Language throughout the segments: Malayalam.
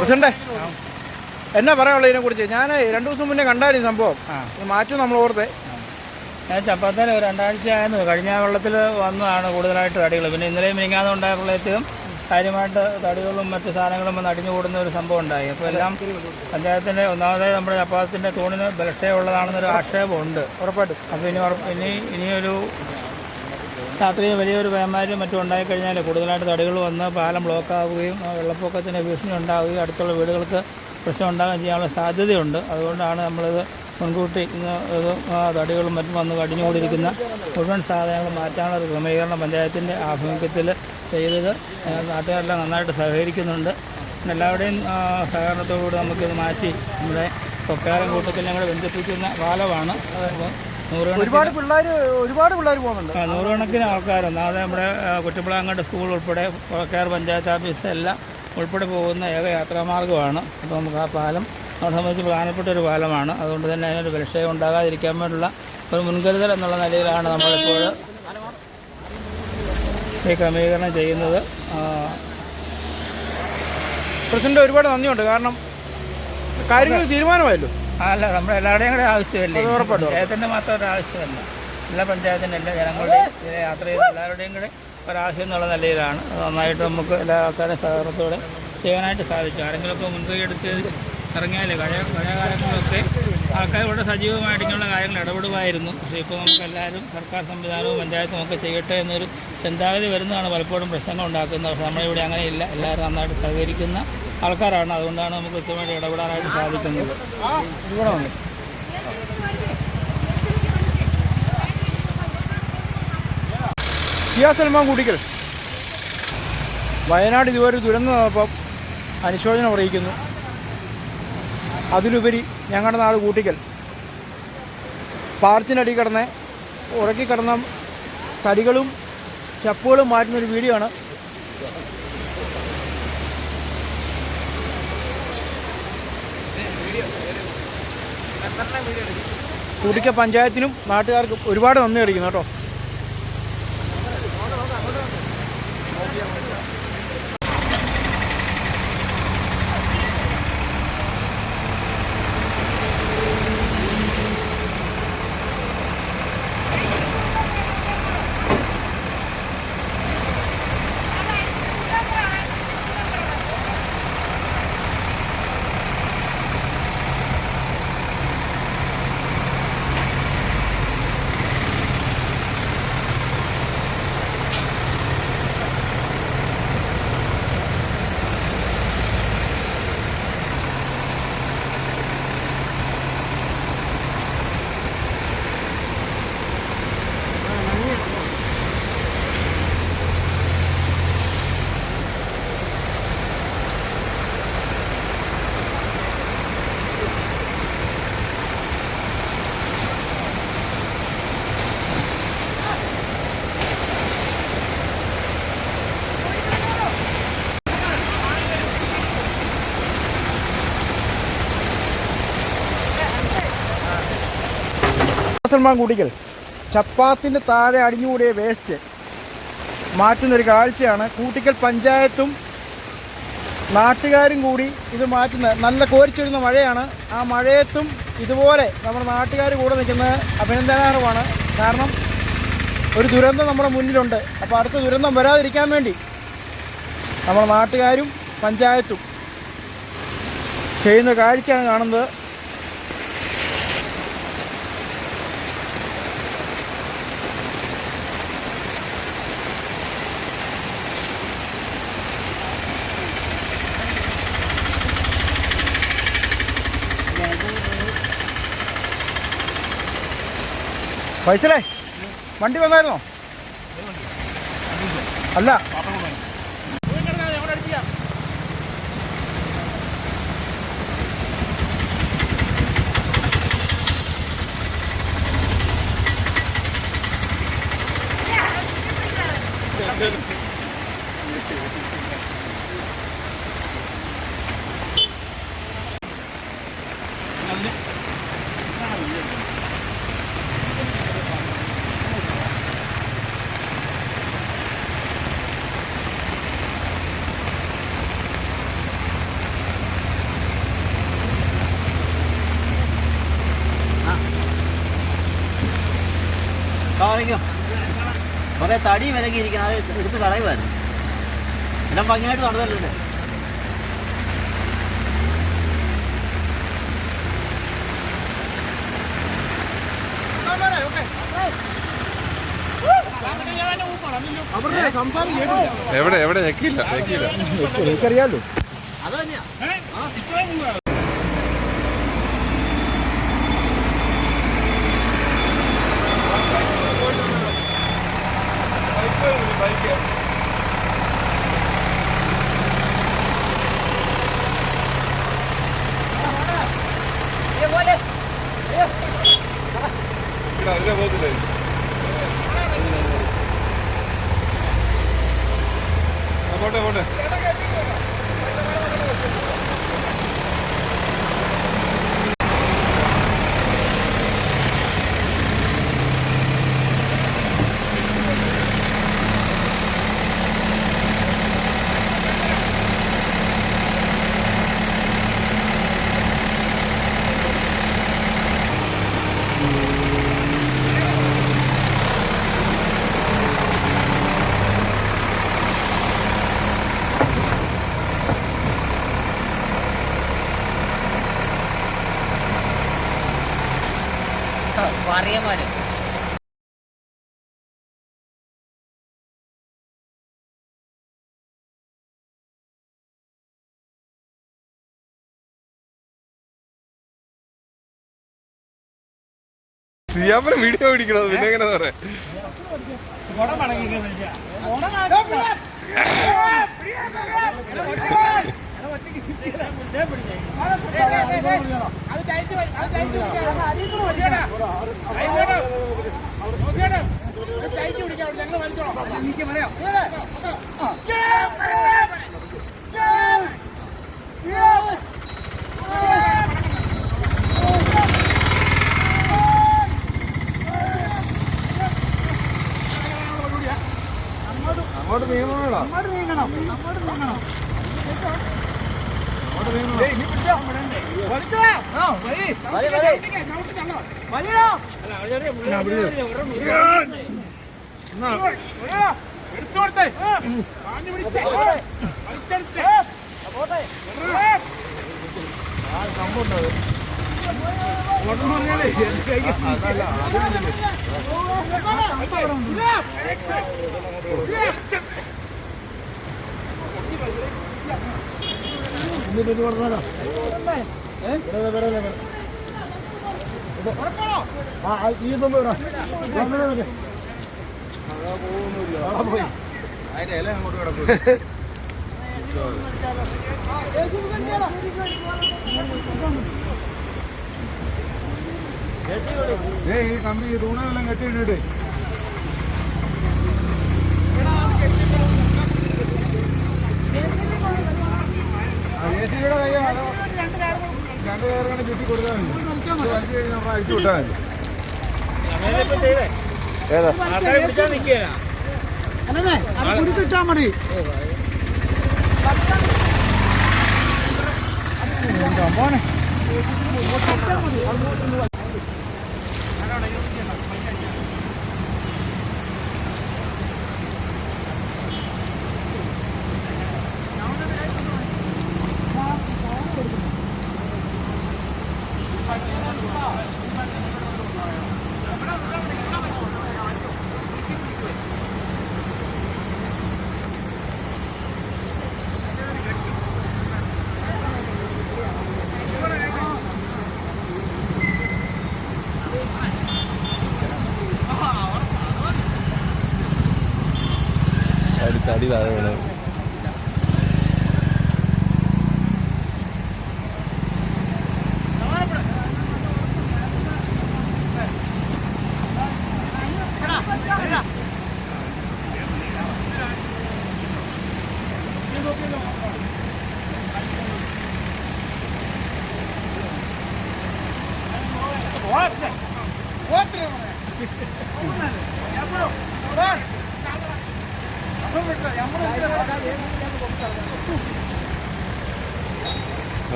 പ്രസിഡന്റെ എന്നാ പറയാനുള്ള ഇതിനെക്കുറിച്ച്? ഞാൻ 2 ദിവസം മുന്നേ കണ്ടായിരുന്നു സംഭവം. മാറ്റും നമ്മൾ ഓർത്തെ. ഞാൻ ചപ്പാത്തിൽ 2 ആഴ്ചയായിരുന്നു. കഴിഞ്ഞ വെള്ളത്തിൽ വന്നതാണ് കൂടുതലായിട്ട് തടികൾ. പിന്നെ ഇന്നലെയും മിനിങ്ങാതെ ഉണ്ടായപ്പോഴത്തേക്കും കാര്യമായിട്ട് തടികളും മറ്റു സാധനങ്ങളും വന്ന് അടിഞ്ഞു കൂടുന്ന ഒരു സംഭവം ഉണ്ടായി. അപ്പോൾ എല്ലാം പഞ്ചായത്തിൻ്റെ ഒന്നാമതായി നമ്മുടെ ചപ്പാത്തിൻ്റെ തൂണിന് ബലക്ഷയമുള്ളതാണെന്നൊരു ആക്ഷേപമുണ്ട് ഉറപ്പായിട്ടും. അപ്പോൾ ഇനിയൊരു രാത്രിയിൽ വലിയൊരു പേമാരും മറ്റും ഉണ്ടായിക്കഴിഞ്ഞാൽ കൂടുതലായിട്ട് തടികൾ വന്ന് പാലം ബ്ലോക്കാവുകയും വെള്ളപ്പൊക്കത്തിന് ഭീഷണി ഉണ്ടാവുകയും അടുത്തുള്ള വീടുകൾക്ക് പ്രശ്നം ഉണ്ടാകുകയും ചെയ്യാനുള്ള സാധ്യതയുണ്ട്. അതുകൊണ്ടാണ് നമ്മളിത് മുൻകൂട്ടി ഇന്ന് തടികളും മറ്റും വന്ന് കടിഞ്ഞുകൂടിയിരിക്കുന്ന മുഴുവൻ സാധനങ്ങൾ മാറ്റാനുള്ള ഒരു ക്രമീകരണം പഞ്ചായത്തിൻ്റെ ആഭിമുഖ്യത്തിൽ ചെയ്തത്. നാട്ടുകാരെല്ലാം നന്നായിട്ട് സഹകരിക്കുന്നുണ്ട്. എല്ലാവരുടെയും സഹകരണത്തോടുകൂടി നമുക്കിത് മാറ്റി നമ്മുടെ കൊക്കാരം കൂട്ടത്തിലും കൂടെ ബന്ധിപ്പിക്കുന്ന പാലമാണ്. ഒരുപാട് പിള്ളേർ പോകുന്നുണ്ട്. നൂറുകണക്കിന് ആൾക്കാരുണ്ട്. അത് നമ്മുടെ കുറ്റിപ്പളാങ്ങാട് സ്കൂൾ ഉൾപ്പെടെ കൊക്കാർ പഞ്ചായത്ത് ഓഫീസ് എല്ലാം ഉൾപ്പെടെ പോകുന്ന ഏക യാത്രാമാർഗ്ഗമാണ്. അപ്പോൾ നമുക്ക് ആ പാലം നമ്മളെ സംബന്ധിച്ച് പ്രധാനപ്പെട്ട ഒരു പാലമാണ്. അതുകൊണ്ട് തന്നെ അതിനൊരു ബലക്ഷയം ഉണ്ടാകാതിരിക്കാൻ വേണ്ടിയുള്ള ഒരു മുൻകരുതൽ എന്നുള്ള നിലയിലാണ് നമ്മളിപ്പോൾ ഈ ക്രമീകരണം ചെയ്യുന്നത്. പ്രസിഡന്റ് ഒരുപാട് നന്ദിയുണ്ട്. കാരണം കാര്യങ്ങൾ തീരുമാനമായല്ലോ. അല്ല, നമ്മുടെ എല്ലാവരുടെയും കൂടെ ആവശ്യമല്ലേ, പഞ്ചായത്തിൻ്റെ മാത്രം ഒരു ആവശ്യമല്ല, എല്ലാ പഞ്ചായത്തിൻ്റെ എല്ലാ ജനങ്ങളുടെയും ഇതിനെ യാത്ര ചെയ്ത എല്ലാവരുടെയും കൂടെ ഒരാവശ്യം എന്നുള്ള നിലയിലാണ്. നന്നായിട്ട് നമുക്ക് എല്ലാ ആൾക്കാരും സഹകരണത്തോടെ ചെയ്യാനായിട്ട് സാധിച്ചു. ആരെങ്കിലുമൊക്കെ മുൻകൈ എടുത്ത് ഇറങ്ങിയാൽ പഴയ കാലങ്ങളിലൊക്കെ ആൾക്കാർ ഇവിടെ സജീവമായിട്ടുള്ള കാര്യങ്ങൾ ഇടപെടുമായിരുന്നു. പക്ഷേ ഇപ്പോൾ നമുക്ക് എല്ലാവരും സർക്കാർ സംവിധാനവും പഞ്ചായത്തും ഒക്കെ ചെയ്യട്ടെ എന്നൊരു ചിന്താഗതി വരുന്നതാണ് പലപ്പോഴും പ്രശ്നങ്ങൾ ഉണ്ടാക്കുന്നത്. പക്ഷേ നമ്മളിവിടെ അങ്ങനെയില്ല. എല്ലാവരും നന്നായിട്ട് സഹകരിക്കുന്ന ആൾക്കാരാണ്. അതുകൊണ്ടാണ് നമുക്ക് കൃത്യമായിട്ട് ഇടപെടാനായിട്ട് സാധിക്കുന്നത്. ഇവിടെ വന്നു ഷിയാ സൽമാൻ കൂട്ടിക്കൽ വയനാട് ഇതുവരെ ദുരന്തം നടന്നപ്പം അനുശോചനം അറിയിക്കുന്നു. അതിലുപരി ഞങ്ങളുടെ നാട് കൂട്ടിക്കൽ പാടത്തിനടി കിടന്ന് ഉറക്കി കിടന്ന തടികളും ചപ്പുകളും മാറ്റുന്നൊരു വീഡിയോ ആണ്. കൂട്ടിക്കൽ പഞ്ചായത്തിനും നാട്ടുകാർക്കും ഒരുപാട് നന്ദി അറിയിക്കുന്നു കേട്ടോ. സൽമാൻ കൂട്ടിക്കൽ ചപ്പാത്തിൻ്റെ താഴെ അടിഞ്ഞുകൂടിയ വേസ്റ്റ് മാറ്റുന്നൊരു കാഴ്ചയാണ്. കൂട്ടിക്കൽ പഞ്ചായത്തും നാട്ടുകാരും കൂടി ഇത് മാറ്റുന്നത്. നല്ല കോരിച്ചൊരുന്ന മഴയാണ്. ആ മഴയത്തും ഇതുപോലെ നമ്മുടെ നാട്ടുകാർ കൂടെ നിൽക്കുന്നത് അഭിനന്ദനാർഹമാണ്. കാരണം ഒരു ദുരന്തം നമ്മുടെ മുന്നിലുണ്ട്. അപ്പോൾ അടുത്ത ദുരന്തം വരാതിരിക്കാൻ വേണ്ടി നമ്മുടെ നാട്ടുകാരും പഞ്ചായത്തും ചെയ്യുന്ന കാഴ്ചയാണ് കാണുന്നത്. ഫൈസലേ, വണ്ടി വന്നായിരുന്നോ? അല്ല, കുറേ തടി വിലങ്ങിയിരിക്കണം, അത് എടുത്ത് കളയുമായിരുന്നു. എല്ലാം ഭംഗിയായിട്ട് നടന്നല്ലേ. എവിടെ എവിടെ ഞെക്കില്ല എനിക്കറിയാലോ. അത് തന്നെയാ. അതിലെ പോകത്തില്ലേ? പോട്ടെ പോട്ടെ. അറിയാമാര് സിയാപ്പന് വീഡിയോ പിടിക്കണത് പിന്നെ എങ്ങനെ പറയാ? അങ്ങോട്ട് നീങ്ങണോടാ. അതിന്റെ ഇല അങ്ങോട്ട് കിടക്കും. ഈ കമ്പി തൂണെല്ലാം കെട്ടിയിട്ടിട്ട് രണ്ട് കയറുകൊണ്ട് ചുറ്റി കൊടുത്താൽ മതി. വലിച്ചു കഴിഞ്ഞാൽ നമ്മൾ അഴിച്ചു വിട്ടാൽ മതി. കിട്ടാൻ മതി. മോനെ തടി താഴെ വീണത്.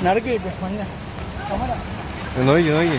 നടക്ക് നോക്കി നോക്കി